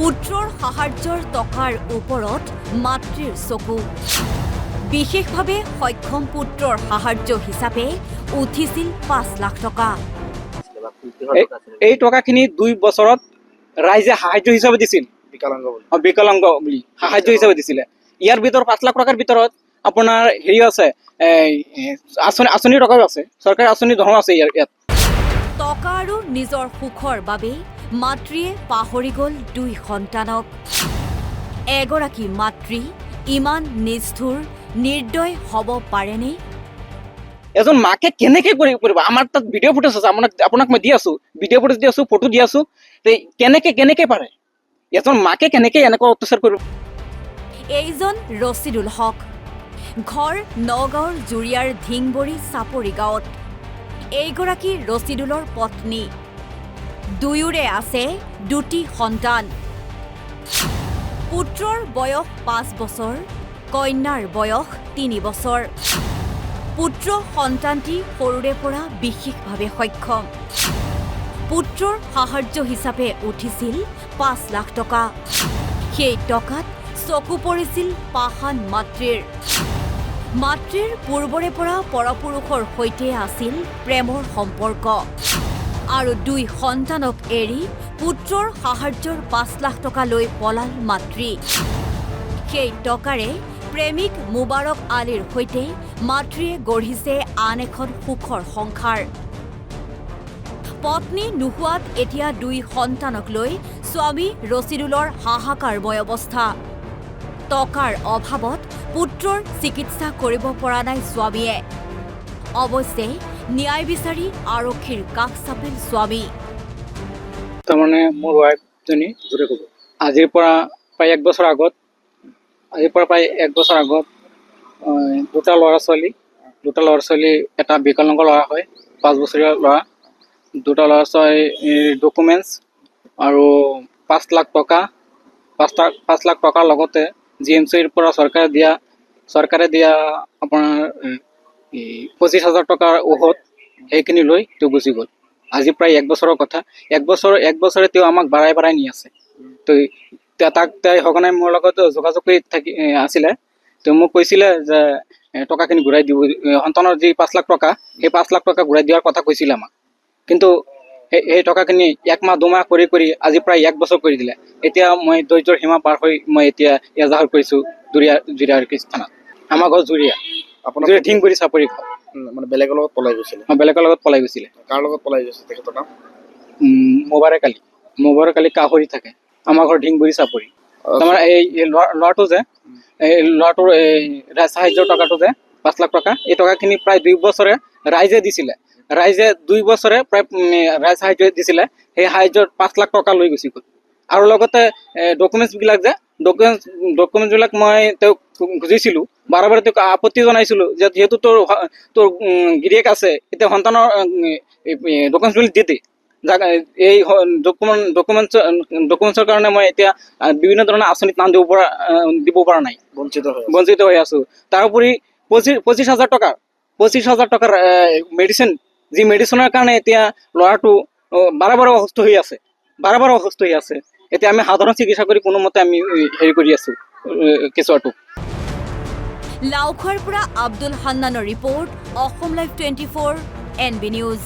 পুত্ৰৰ সাহায্যৰ টকাৰ ওপৰত মাতৃৰ চকু বিশেষভাৱে সক্ষম পুত্ৰৰ সাহায্য হিচাপে উঠিছিল ৫ লাখ টকা। এই টকাখিনি ২ বছৰত ৰাইজে সাহায্য হিচাপে দিছিল, বিকলাংগ বুলি সাহায্য হিচাপে দিছিলে। ইয়াৰ ভিতৰত ৫ লাখ টকাৰ ভিতৰত আপোনাৰ হেৰি আছে, আঁচনি টকাও আছে, চৰকাৰী আঁচনি ধনো আছে ইয়াত। টকা আৰু নিজৰ সুখৰ বাবে মাতৃয়ে পাহৰি গ'ল ২ সন্তানক। এগৰাকী মাতৃ ইমান নিষ্ঠুৰ নিৰ্দয় হ'ব পাৰেনে? এজন মাকে কেনেকে কৰিব? আমাৰ তাত ভিডিঅ' ফুটেজ আছে, আপোনাক মই দি আছো, ভিডিঅ' ফুটেজ দি আছো, ফটো দি আছো। কেনেকে পাৰে এজন মাকে কেনেকে এনেকুৱা অত্যাচাৰ কৰিব? এইজন ৰছিদুল হক, ঘৰ নগাঁৱৰ জুৰিয়াৰ ধিংবৰী চাপৰি গাঁৱত। এইগৰাকী ৰছিদুলৰ পত্নী, দুয়োৰে আছে ২টি সন্তান। পুত্ৰৰ বয়স ৫ বছৰ, কন্যাৰ বয়স ৩ বছৰ। পুত্ৰ সন্তানটি সৰুৰে পৰা বিশেষভাৱে সক্ষম। পুত্ৰৰ সাহায্য হিচাপে উঠিছিল ৫ লাখ টকা। সেই টকাত চকু পৰিছিল পাষাণ মাতৃৰ। মাতৃৰ পূৰ্বৰে পৰা পৰপুৰুষৰ সৈতে আছিল প্ৰেমৰ সম্পৰ্ক আৰু ২ সন্তানক এৰি পুত্ৰৰ সাহায্যৰ ৫ লাখ টকা লৈ পলাল মাতৃ। সেই টকাৰে প্ৰেমিক মুবাৰক আলীৰ সৈতে মাতৃয়ে গঢ়িছে আন এখন সুখৰ সংসাৰ। পত্নী নোহোৱাত এতিয়া ২ সন্তানক লৈ স্বামী ৰছিদুলৰ হাহাকাৰময় অৱস্থা। টকাৰ অভাৱত পুত্ৰৰ চিকিৎসা কৰিব পৰা নাই স্বামীয়ে। অৱশ্যে ন্যায় বিচাৰি আৰক্ষীৰ কাষ চাপিল স্বামী। তাৰমানে মোৰ ৱাইফজনী আজিৰ পৰা প্ৰায় ১ বছৰ আগত দুটা ল'ৰা ছোৱালী, এটা বিকলাংগ ল'ৰা হয়, ৫ বছৰীয়া ল'ৰা। 2টা ল'ৰা ছোৱালীৰ ডকুমেণ্টছ আৰু ৫ লাখ টকাৰ লগতে GMCৰ পৰা চৰকাৰে দিয়া আপোনাৰ ২৫,০০০ টকাৰ ঔষধ, সেইখিনি লৈ তেওঁ গুচি গ'ল। আজি প্ৰায় ১ বছৰৰ কথা। ১ বছৰে তেওঁ আমাক বাঢ়াই নি আছে। তো তাই সঘনাই মোৰ লগত যোগাযোগ কৰি আছিলে। তেওঁ মোক কৈছিলে যে টকাখিনি ঘূৰাই দিব, সন্তানৰ যি ৫ লাখ টকা, সেই 5 লাখ টকা ঘূৰাই দিয়াৰ কথা কৈছিলে আমাক। কিন্তু সেই টকাখিনি ১ মাহ ২ মাহ কৰি আজি প্ৰায় ১ বছৰ কৰি দিলে। এতিয়া মই ধৈৰ্য্যৰ সীমা পাৰ হৈ মই এতিয়া এজাহাৰ কৰিছোঁ জুৰিয়া থানাত। আমাৰ ঘৰ জুৰিয়া ধিংবৰী চাপৰি গাঁও। মানে বেলেগৰ লগত পলাই গৈছিলে? বেলেগৰ লগত পলাই গৈছিলে। কাৰ লগত পলাই গৈছে তেখেতৰ নাম? মোবাৰক আলী কাহৰি থাকে। আমাৰ ঘৰ ধিংবৰী চাপৰি। তাৰমানে এই ল'ৰাটো যে, এই ল'ৰাটোৰ এই ৰাজ সাহায্যৰ টকাটো যে ৫ লাখ টকা, এই টকাখিনি প্ৰায় ২ বছৰে ৰাইজে দিছিলে। ৰাইজে ২ বছৰে প্ৰায় ৰাইজ সাহায্য দিছিলে। সেই সাহায্যৰ ৫ লাখ টকা লৈ গুচি গ'ল। আৰু লগতে ডকুমেণ্টছবিলাক মই তেওঁক খুজিছিলোঁ, বাৰে তেওঁক আপত্তি জনাইছিলোঁ যে যিহেতু তোৰ গিৰিয়েক আছে, এতিয়া সন্তানৰ ডকুমেণ্টছবিলাক দি দে। এই ডকুমেণ্টছৰ কাৰণে মই এতিয়া বিভিন্ন ধৰণৰ আঁচনিত নাম দিব পৰা নাই, বঞ্চিত হৈ আছোঁ। তাৰোপৰি ২৫,০০০ টকাৰ মেডিচিন, যি মেডিচিনৰ কাৰণে এতিয়া ল'ৰাটো বাৰে অসুস্থ হৈ আছে। এতিয়া আমি সাধাৰণ চিকিৎসা কৰি কোনোমতে আমি হেৰি কৰি আছোঁ কেঁচুৱাটো। লাওখোৱাৰ পৰা আব্দুল হান্নানৰ report, Assam live 24 NB news.